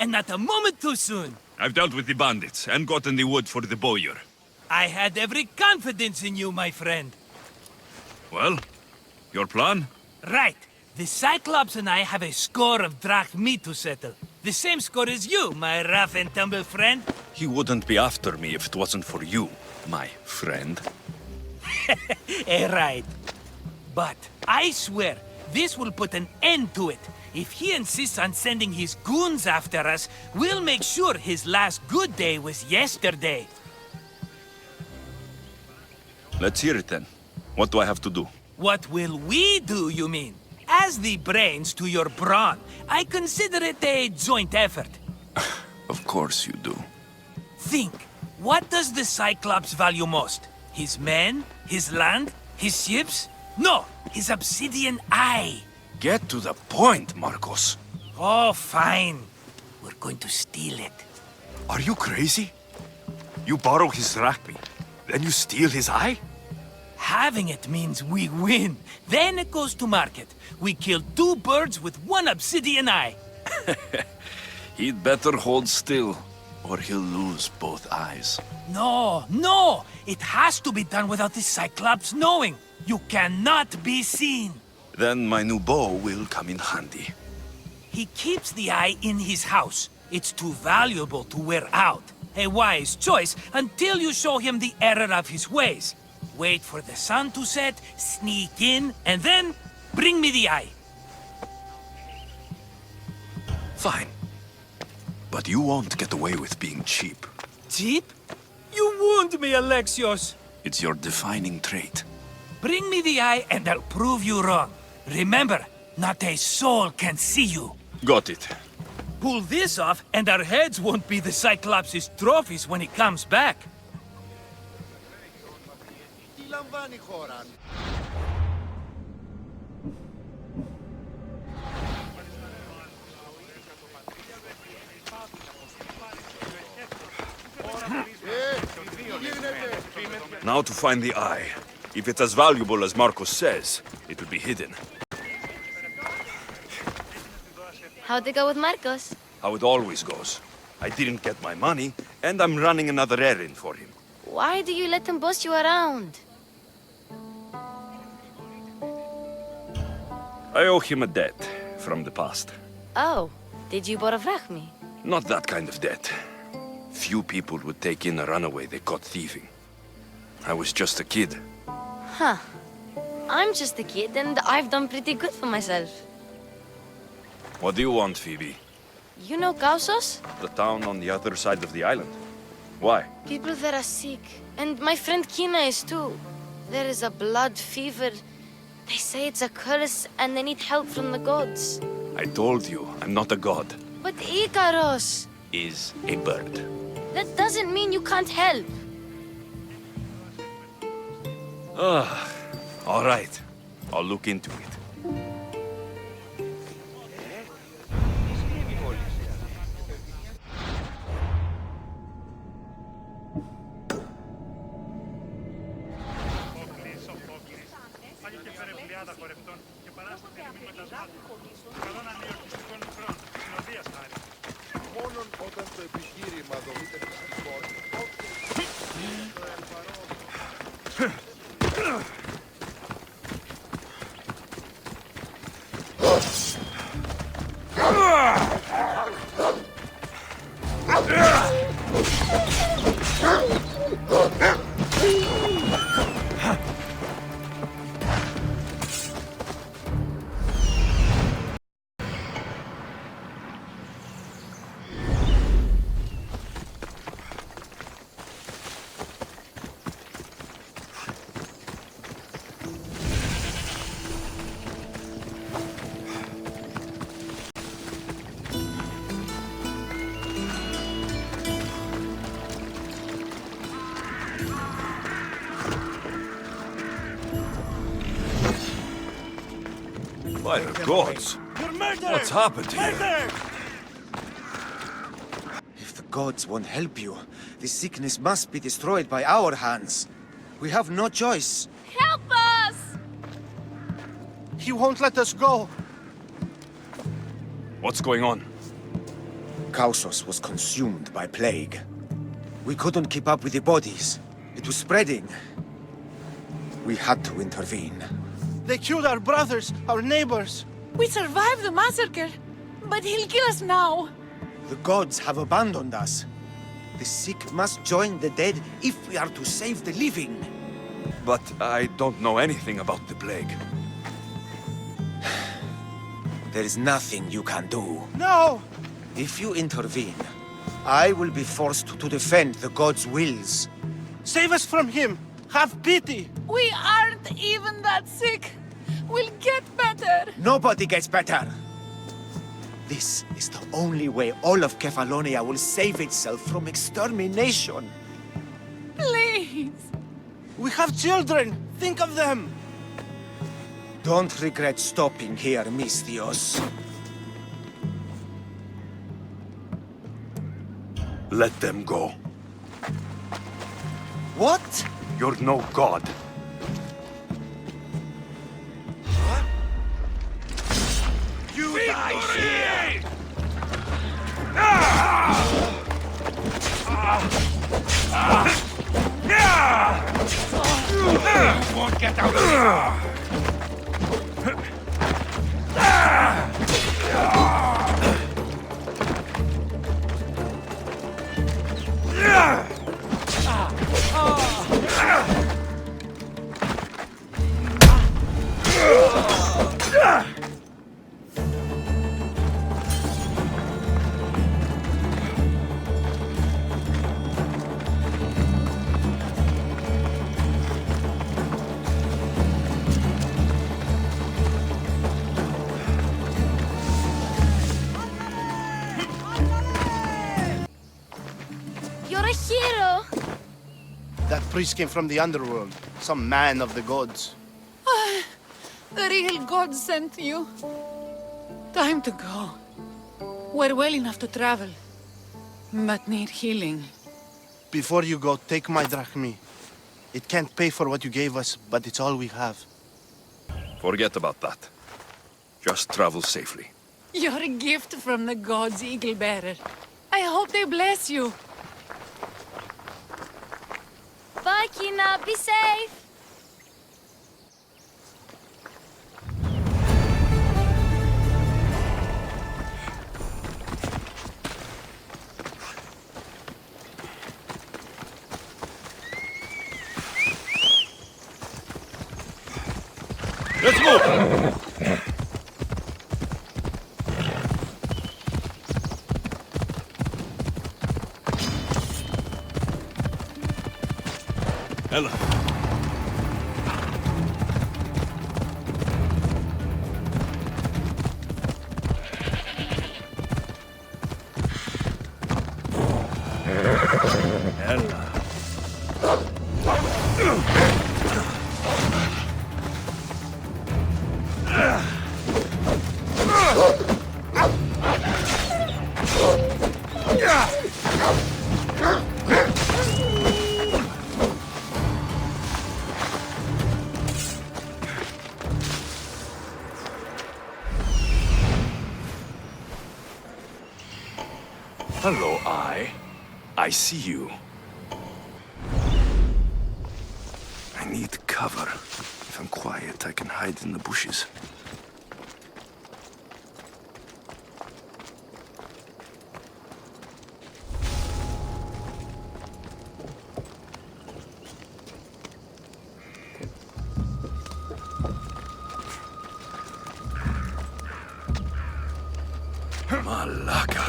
and not a moment too soon. I've dealt with the bandits and gotten the wood for the bowyer. I had every confidence in you, my friend. Well, your plan? Right. The Cyclops and I have a score of drachmi to settle. The same score as you, my rough and tumble friend. He wouldn't be after me if it wasn't for you, my friend. Right. But I swear, this will put an end to it. If he insists on sending his goons after us, we'll make sure his last good day was yesterday. Let's hear it then. What do I have to do? What will we do, you mean? As the brains to your brawn, I consider it a joint effort. Of course you do. Think, what does the Cyclops value most? His men? His land? His ships? No, his obsidian eye. Get to the point, Marcus. Oh, fine. We're going to steal it. Are you crazy? You borrow his drachmi, then you steal his eye? Having it means we win. Then it goes to market. We kill 2 birds with 1 obsidian eye. He'd better hold still, or he'll lose both eyes. No, no! It has to be done without the Cyclops knowing. You cannot be seen. Then my new bow will come in handy. He keeps the eye in his house. It's too valuable to wear out. A wise choice until you show him the error of his ways. Wait for the sun to set, sneak in, and then bring me the eye. Fine. But you won't get away with being cheap. Cheap? You wound me, Alexios. It's your defining trait. Bring me the eye and I'll prove you wrong. Remember, not a soul can see you. Got it. Pull this off and our heads won't be the Cyclops' trophies when he comes back. Now to find the eye. If it's as valuable as Marcus says, it will be hidden. How'd it go with Marcus? How it always goes. I didn't get my money, and I'm running another errand for him. Why do you let him boss you around? I owe him a debt from the past. Oh, did you borrow drachmi? Not that kind of debt. Few people would take in a runaway they caught thieving. I was just a kid. Huh. I'm just a kid and I've done pretty good for myself. What do you want, Phoebi? You know Kausos? The town on the other side of the island. Why? People there are sick. And my friend Kina is too. There is a blood fever. They say it's a curse and they need help from the gods. I told you, I'm not a god. But Ikaros! Is a bird. That doesn't mean you can't help. All right. I'll look into it. By the gods! What's happened here? If the gods won't help you, this sickness must be destroyed by our hands. We have no choice. Help us! He won't let us go. What's going on? Kausos was consumed by plague. We couldn't keep up with the bodies. It was spreading. We had to intervene. They killed our brothers, our neighbors. We survived the massacre, but he'll kill us now. The gods have abandoned us. The sick must join the dead if we are to save the living. But I don't know anything about the plague. There is nothing you can do. No! If you intervene, I will be forced to defend the gods' wills. Save us from him! Have pity! We aren't even that sick. We'll get better. Nobody gets better. This is the only way all of Kefalonia will save itself from extermination. Please. We have children! Think of them! Don't regret stopping here, Misthios. Let them go. What? You're no god. You die here! You won't get out of here! You're a hero. That priest came from the underworld. Some man of the gods. The real God sent you. Time to go. We're well enough to travel, but need healing. Before you go, take my drachmi. It can't pay for what you gave us, but it's all we have. Forget about that. Just travel safely. You're a gift from the gods, Eagle Bearer. I hope they bless you. Bye, Kina. Be safe. Let's move! Ella. Ella. Hello, I see you. I need cover. If I'm quiet, I can hide in the bushes. Malaka.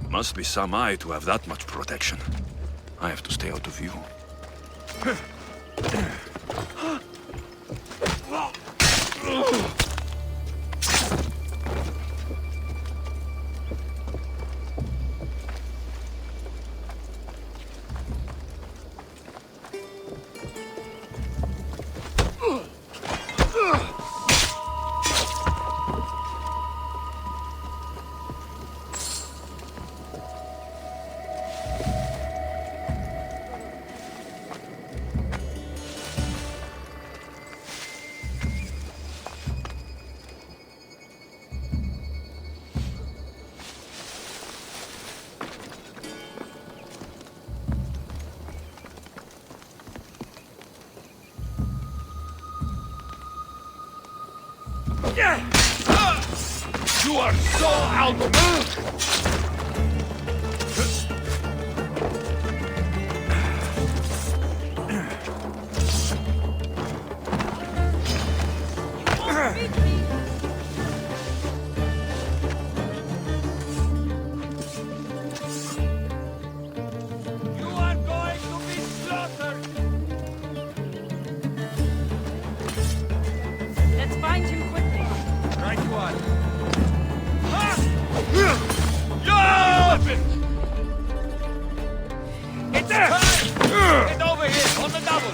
Must be some eye to have that much protection. I have to stay out of view. You are so outmatched! You are going to be slaughtered! Let's find him quickly. Right you are. It's time! Get over here, on the double!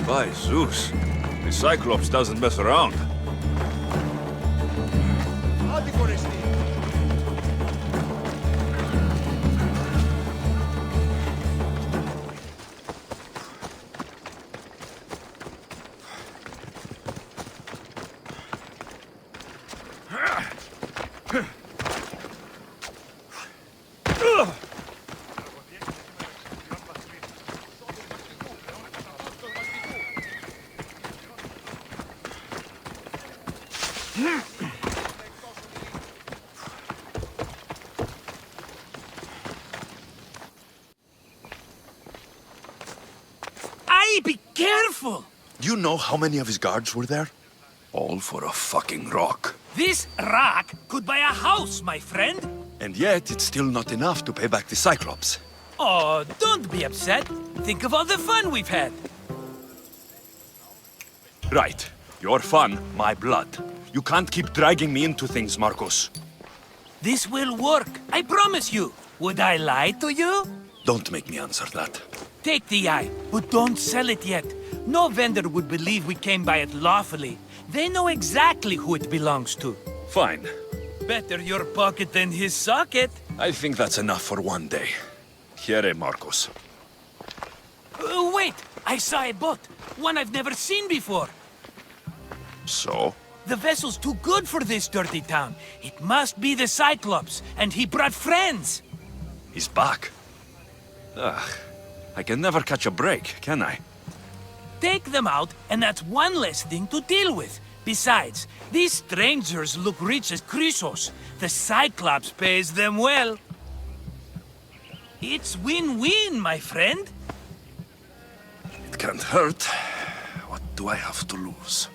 By Zeus, the Cyclops doesn't mess around. Be careful! Do you know how many of his guards were there? All for a fucking rock. This rock could buy a house, my friend. And yet, it's still not enough to pay back the Cyclops. Oh, don't be upset. Think of all the fun we've had. Right. Your fun, my blood. You can't keep dragging me into things, Marcus. This will work, I promise you. Would I lie to you? Don't make me answer that. Take the eye, but don't sell it yet. No vendor would believe we came by it lawfully. They know exactly who it belongs to. Fine. Better your pocket than his socket. I think that's enough for one day. Here, Marcus. Wait! I saw a boat. One I've never seen before. So? The vessel's too good for this dirty town. It must be the Cyclops, and he brought friends. He's back. Ugh. I can never catch a break, can I? Take them out, and that's one less thing to deal with. Besides, these strangers look rich as Chrysos. The Cyclops pays them well. It's win-win, my friend. It can't hurt. What do I have to lose?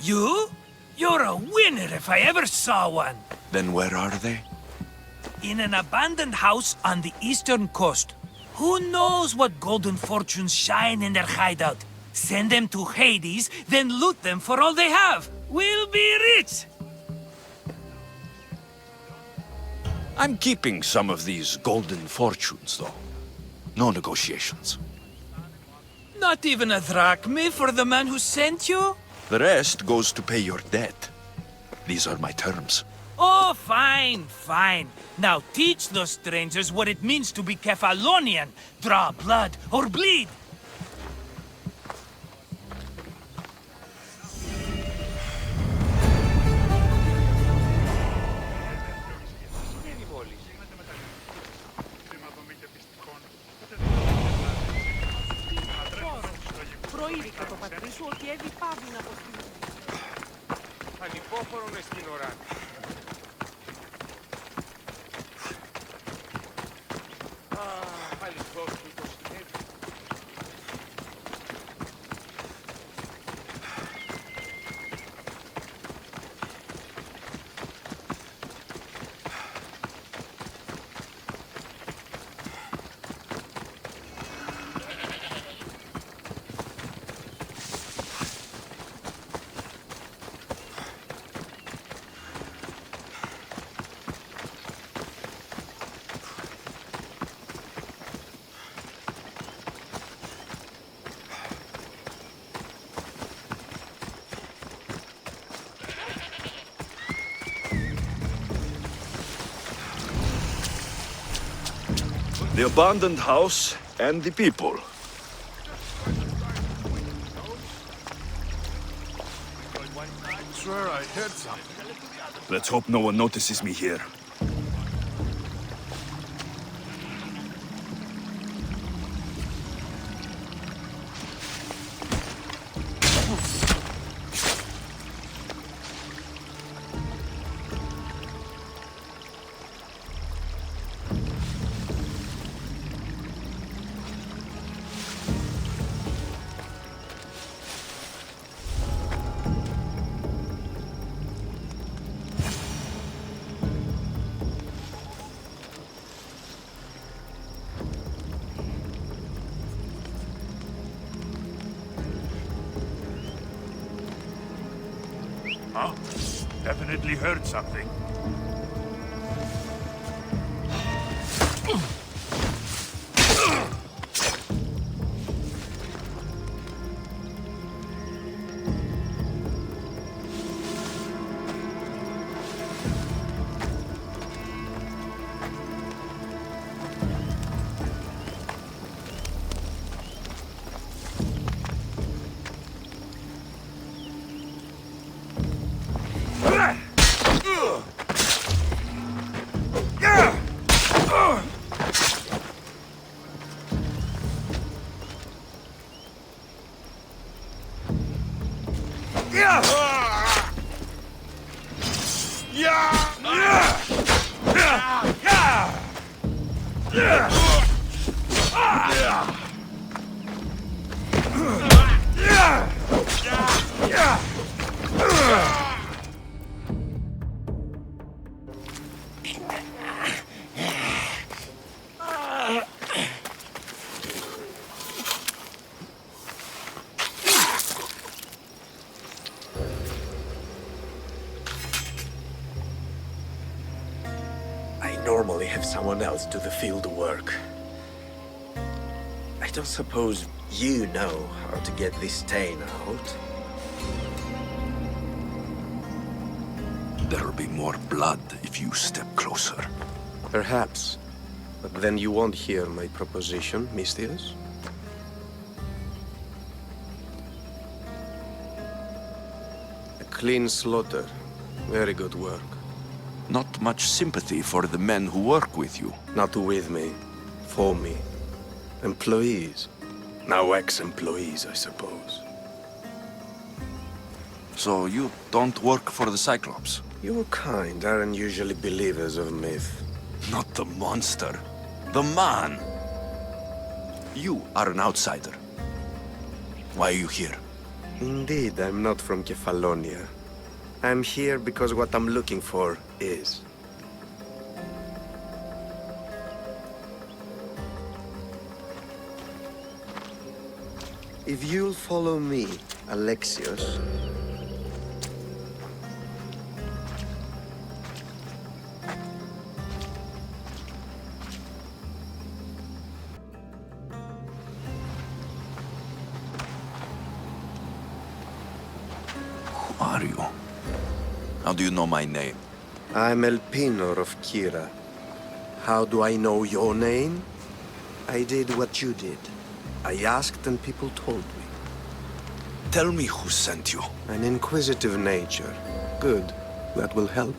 You? You're a winner if I ever saw one. Then where are they? In an abandoned house on the eastern coast. Who knows what golden fortunes shine in their hideout? Send them to Hades, then loot them for all they have. We'll be rich! I'm keeping some of these golden fortunes, though. No negotiations. Not even a drachme for the man who sent you? The rest goes to pay your debt. These are my terms. Oh, fine, fine. Now teach those strangers what it means to be Kefalonian. Draw blood or bleed. Προείδηκα το πατρί σου ότι έδι πάβει να αποστείλει. Ανυπόφορον εστιν οράν. Αληθώς του το συνέβη. The abandoned house and the people. Swear I heard something. Let's hope no one notices me here. Huh? Definitely heard something. Normally have someone else do the field work. I don't suppose you know how to get this stain out. There'll be more blood if you step closer. Perhaps. But then you won't hear my proposition, Mistius. A clean slaughter. Very good work. Not much sympathy for the men who work with you. Not with me. For me. Employees. Now ex-employees, I suppose. So you don't work for the Cyclops? Your kind aren't usually believers of myth. Not the monster. The man. You are an outsider. Why are you here? Indeed, I'm not from Kefalonia. I'm here because what I'm looking for is. If you'll follow me, Alexios, are you? How do you know my name? I'm El Pinor of Kira. How do I know your name? I did what you did. I asked and people told me. Tell me who sent you. An inquisitive nature. Good. That will help.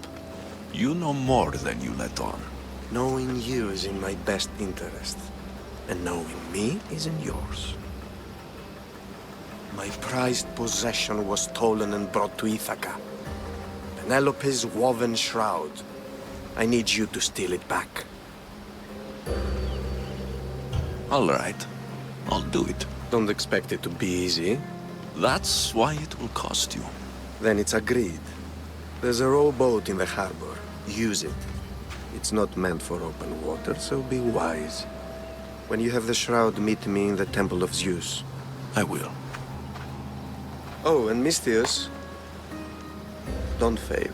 You know more than you let on. Knowing you is in my best interest. And knowing me is in yours. My prized possession was stolen and brought to Ithaca. Penelope's woven shroud. I need you to steal it back. All right. I'll do it. Don't expect it to be easy. That's why it will cost you. Then it's agreed. There's a rowboat in the harbor. Use it. It's not meant for open water, so be wise. When you have the shroud, meet me in the Temple of Zeus. I will. Oh, and Mystius, don't fail.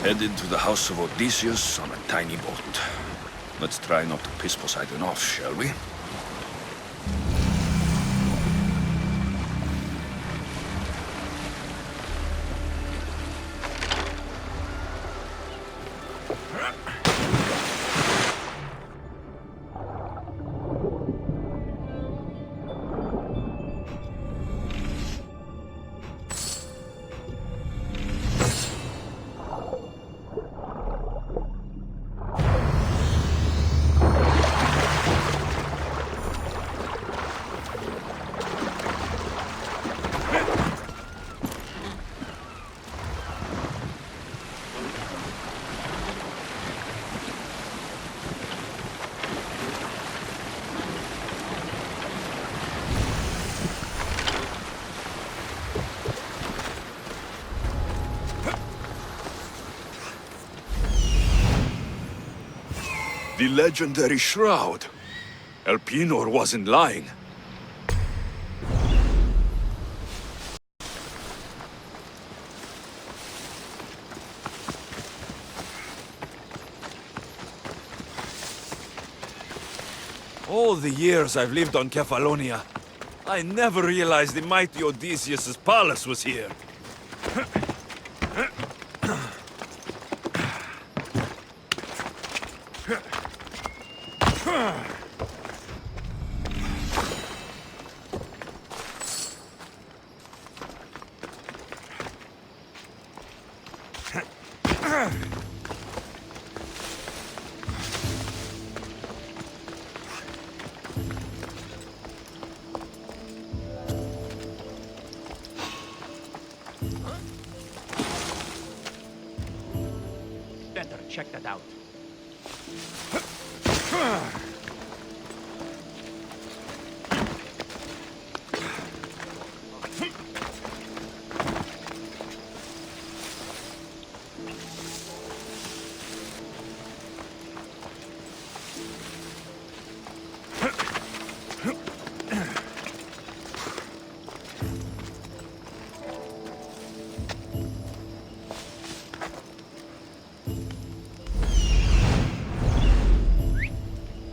Headed to the house of Odysseus on a tiny boat. Let's try not to piss Poseidon off, shall we? The legendary shroud. Elpinor wasn't lying. All the years I've lived on Kefalonia, I never realized the mighty Odysseus' palace was here. Better check that out.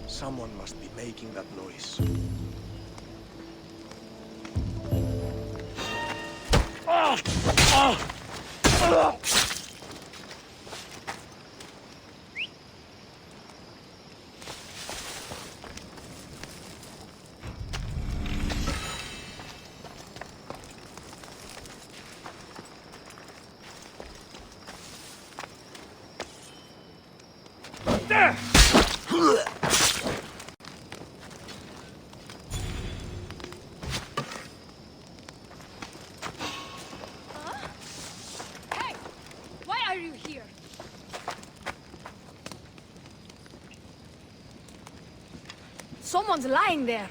Someone must be making that noise. Hey! Why are you here? Someone's lying there.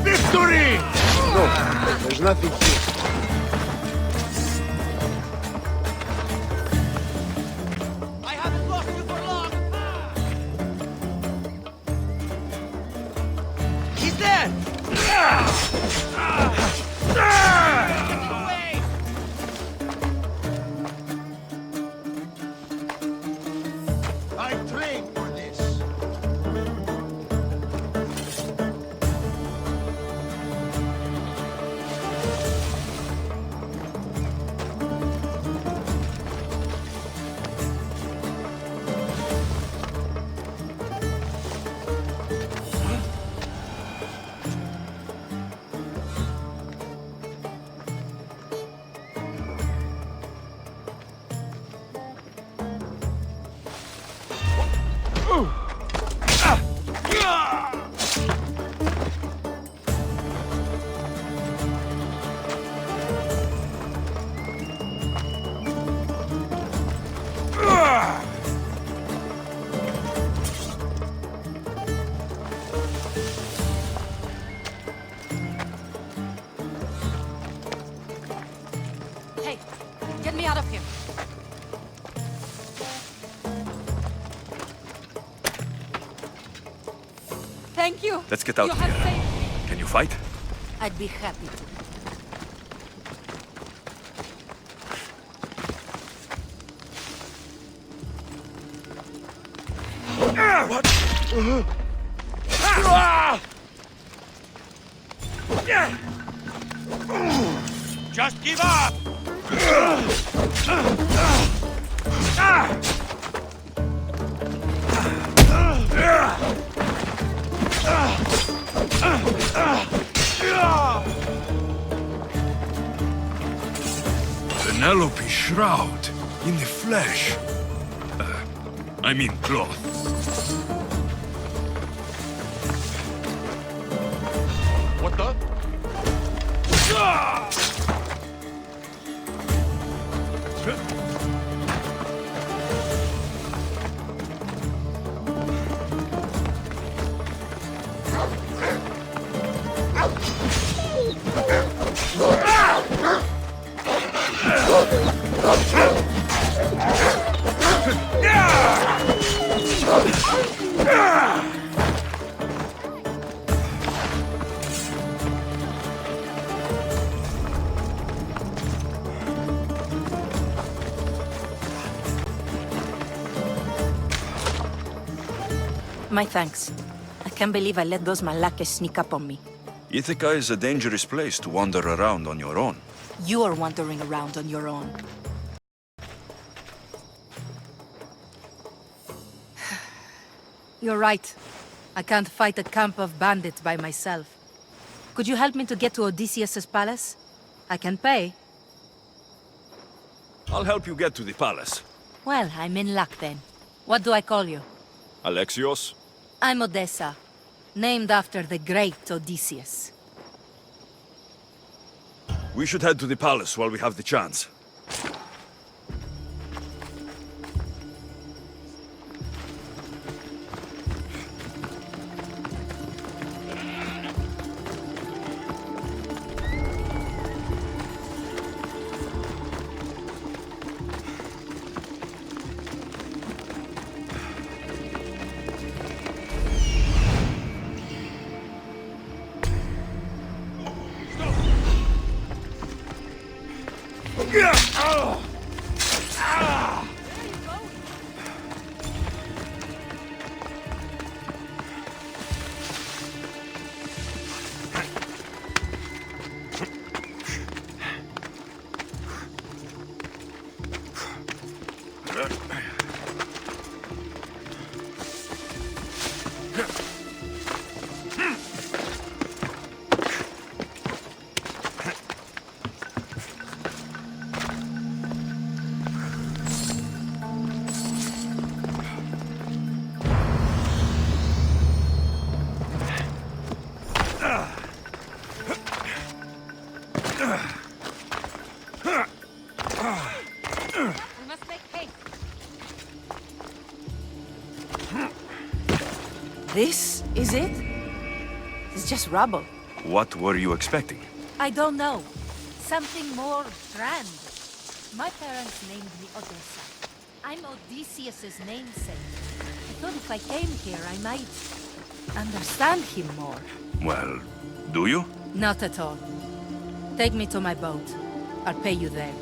Victory! No, there's nothing here. I haven't lost you for long! He's there! Away! I trained for this. Hey, get me out of here. Thank you. Let's get out You of have here. saved- Can you fight? I'd be happy to. Just give up! Penelope shroud in the flesh. I mean cloth. What the? My thanks. I can't believe I let those Malakas sneak up on me. Ithaca is a dangerous place to wander around on your own. You're wandering around on your own. You're right. I can't fight a camp of bandits by myself. Could you help me to get to Odysseus' palace? I can pay. I'll help you get to the palace. Well, I'm in luck then. What do I call you? Alexios? I'm Odessa, named after the great Odysseus. We should head to the palace while we have the chance. This is it? It's just rubble. What were you expecting? I don't know. Something more grand. My parents named me ODYSSEY. I'm Odysseus's namesake. I thought if I came here, I might understand him more. Well, do you? Not at all. Take me to my boat. I'll pay you there.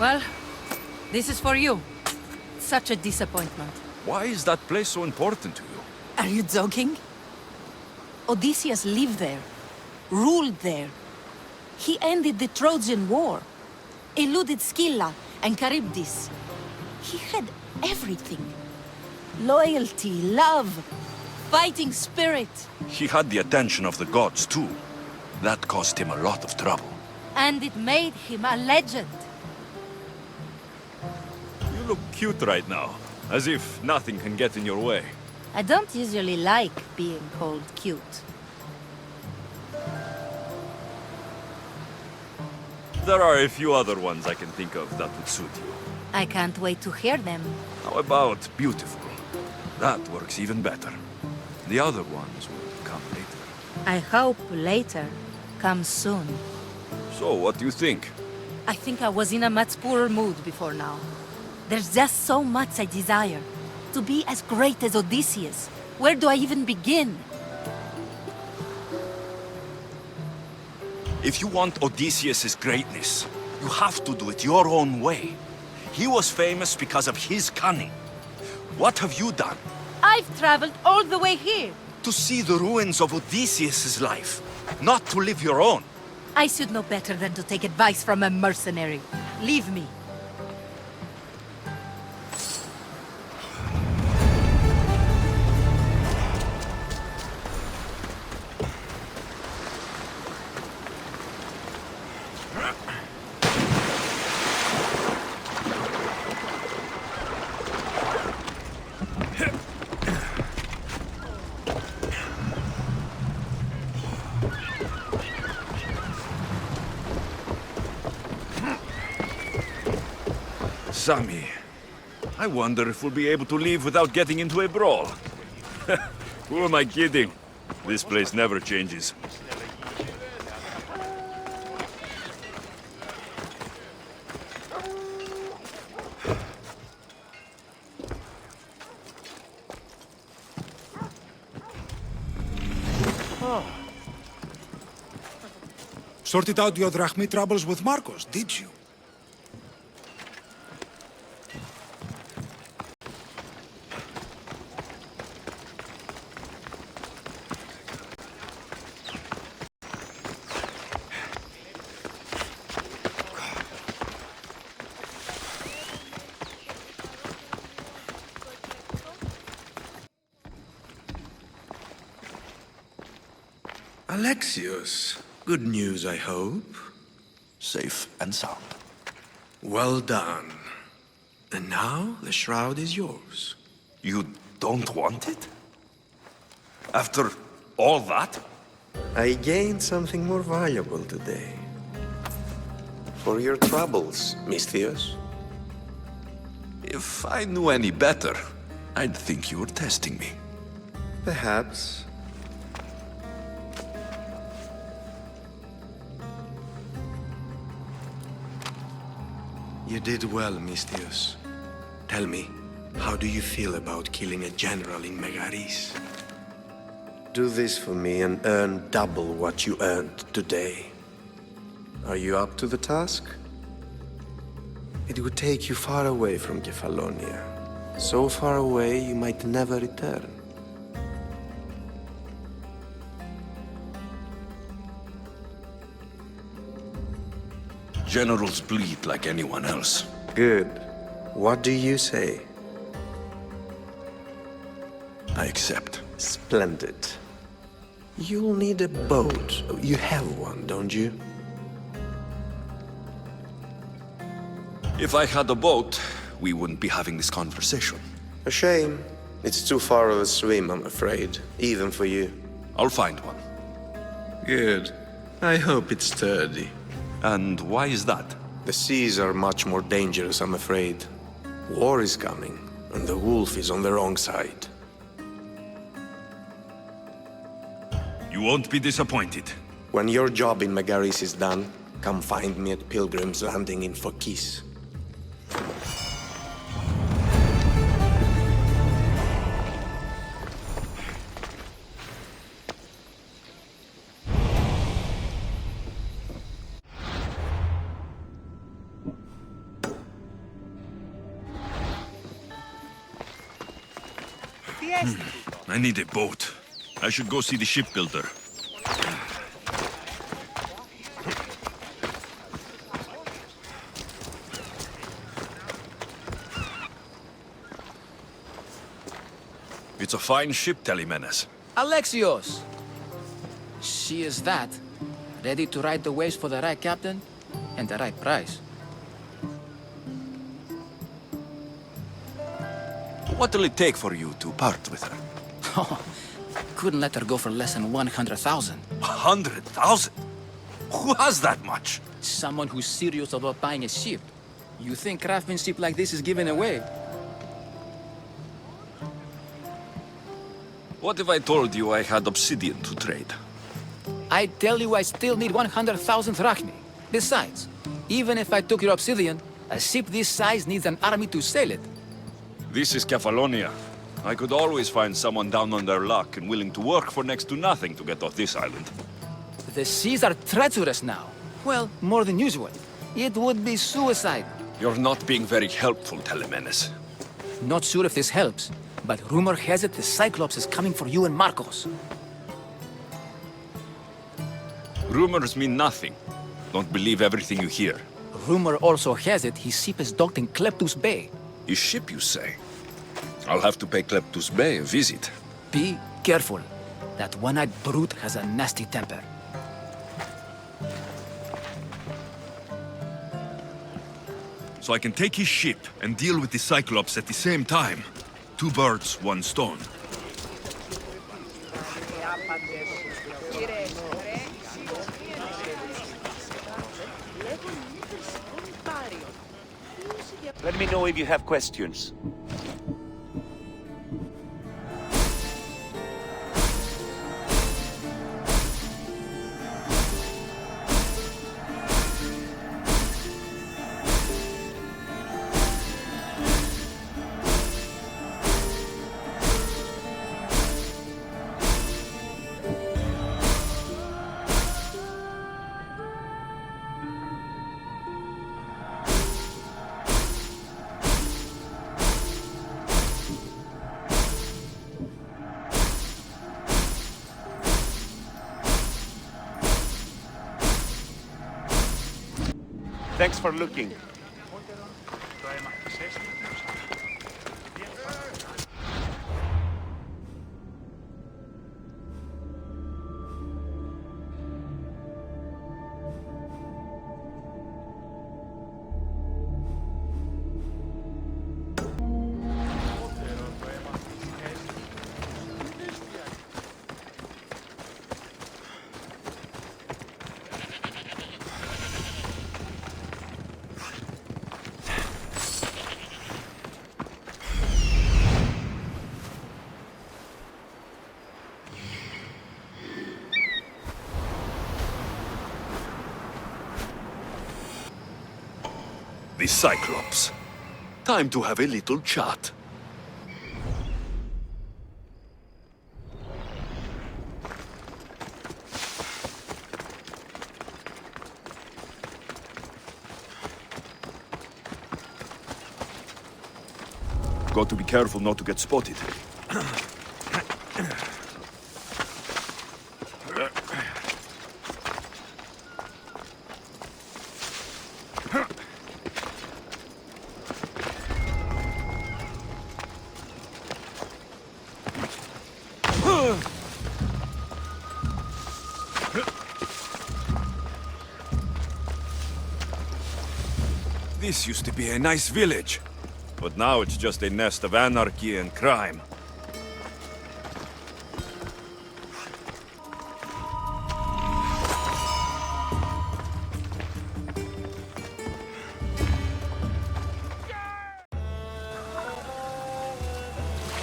Well, this is for you. Such a disappointment. Why is that place so important to you? Are you joking? Odysseus lived there, ruled there. He ended the Trojan War, eluded Scylla and Charybdis. He had everything. Loyalty, love, fighting spirit. He had the attention of the gods, too. That cost him a lot of trouble. And it made him a legend. You look cute right now, as if nothing can get in your way. I don't usually like being called cute. There are a few other ones I can think of that would suit you. I can't wait to hear them. How about beautiful? That works even better. The other ones will come later. I hope later comes soon. So, what do you think? I think I was in a much poorer mood before now. There's just so much I desire. To be as great as Odysseus. Where do I even begin? If you want Odysseus' greatness, you have to do it your own way. He was famous because of his cunning. What have you done? I've traveled all the way here. To see the ruins of Odysseus' life, not to live your own. I should know better than to take advice from a mercenary. Leave me. Sammy, I wonder if we'll be able to leave without getting into a brawl. Who am I kidding? This place never changes. Sorted out your drachmi troubles with Marcus, did you? Alexios, good news, I hope. Safe and sound. Well done. And now the shroud is yours. You don't want it? After all that? I gained something more valuable today. For your troubles, Misthios. If I knew any better, I'd think you were testing me. Perhaps. You did well, Misthios. Tell me, how do you feel about killing a general in Megaris? Do this for me and earn double what you earned today. Are you up to the task? It would take you far away from Kefalonia. So far away you might never return. Generals bleed like anyone else. Good. What do you say? I accept. Splendid. You'll need a boat. You have one, don't you? If I had a boat, we wouldn't be having this conversation. A shame. It's too far of a swim, I'm afraid, even for you. I'll find one. Good. I hope it's sturdy. And why is that? The seas are much more dangerous, I'm afraid. War is coming, and the wolf is on the wrong side. You won't be disappointed. When your job in Megaris is done, come find me at Pilgrim's Landing in Phokis. I need a boat. I should go see the shipbuilder. It's a fine ship, Telemenes. Alexios! She is that. Ready to ride the waves for the right captain and the right price. What'll it take for you to part with her? Couldn't let her go for less than 100,000. 100,000? Who has that much? Someone who's serious about buying a ship. You think craftsmanship like this is given away? What if I told you I had obsidian to trade? I tell you I still need 100,000 drachmi. Besides, even if I took your obsidian, a ship this size needs an army to sail it. This is Kefalonia. I could always find someone down on their luck and willing to work for next to nothing to get off this island. The seas are treacherous now. Well, more than usual. It would be suicide. You're not being very helpful, Telemenes. Not sure if this helps, but rumor has it the Cyclops is coming for you and Marcos. Rumors mean nothing. Don't believe everything you hear. Rumor also has it his ship is docked in Kleptus Bay. His ship, you say? I'll have to pay Kleptus Bay a visit. Be careful. That one-eyed brute has a nasty temper. So I can take his ship and deal with the Cyclops at the same time. 2 birds, 1 stone. Let me know if you have questions. Thanks for looking. The Cyclops. Time to have a little chat. Got to be careful not to get spotted. This used to be a nice village. But now it's just a nest of anarchy and crime.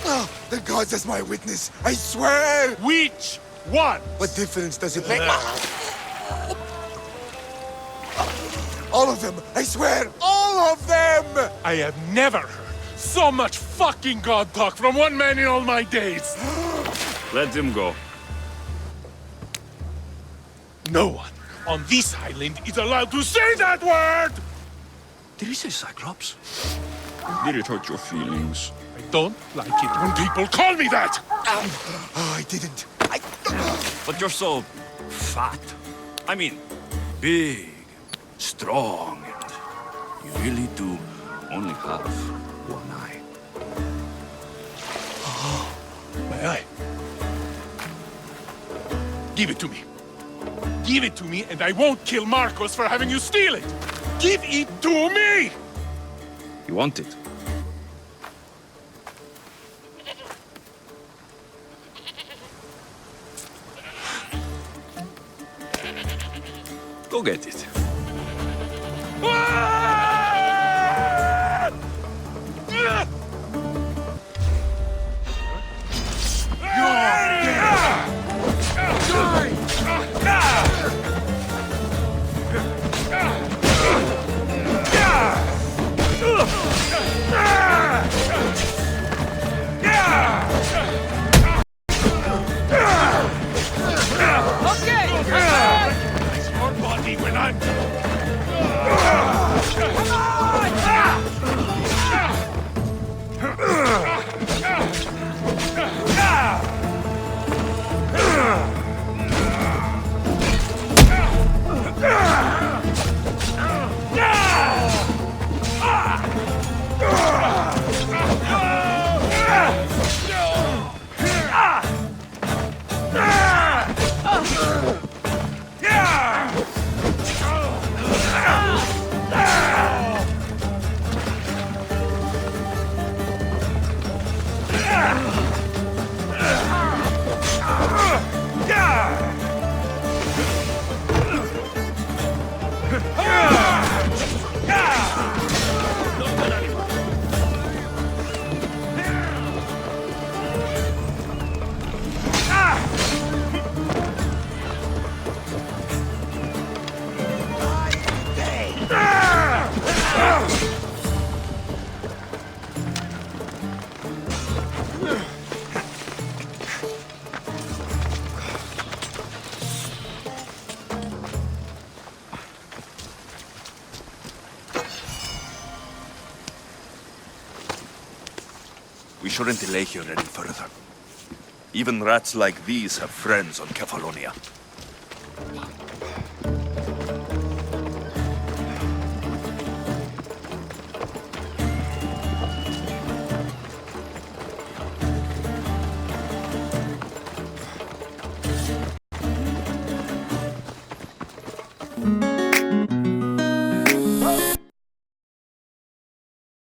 Oh, the gods as my witness, I swear! Which one? What difference does it make? All of them, I swear, all of them! I have never heard so much fucking god talk from one man in all my days. Let him go. No one on this island is allowed to say that word! Did he say Cyclops? Did it hurt your feelings? I don't like it when people call me that! Oh, I didn't. But you're so fat. I mean, big, strong, and you really do only have one eye. My eye. Give it to me. Give it to me and I won't kill Marcus for having you steal it! Give it to me! You want it? Go get it. Your body when I'm... We shouldn't delay here any further. Even rats like these have friends on Kefalonia.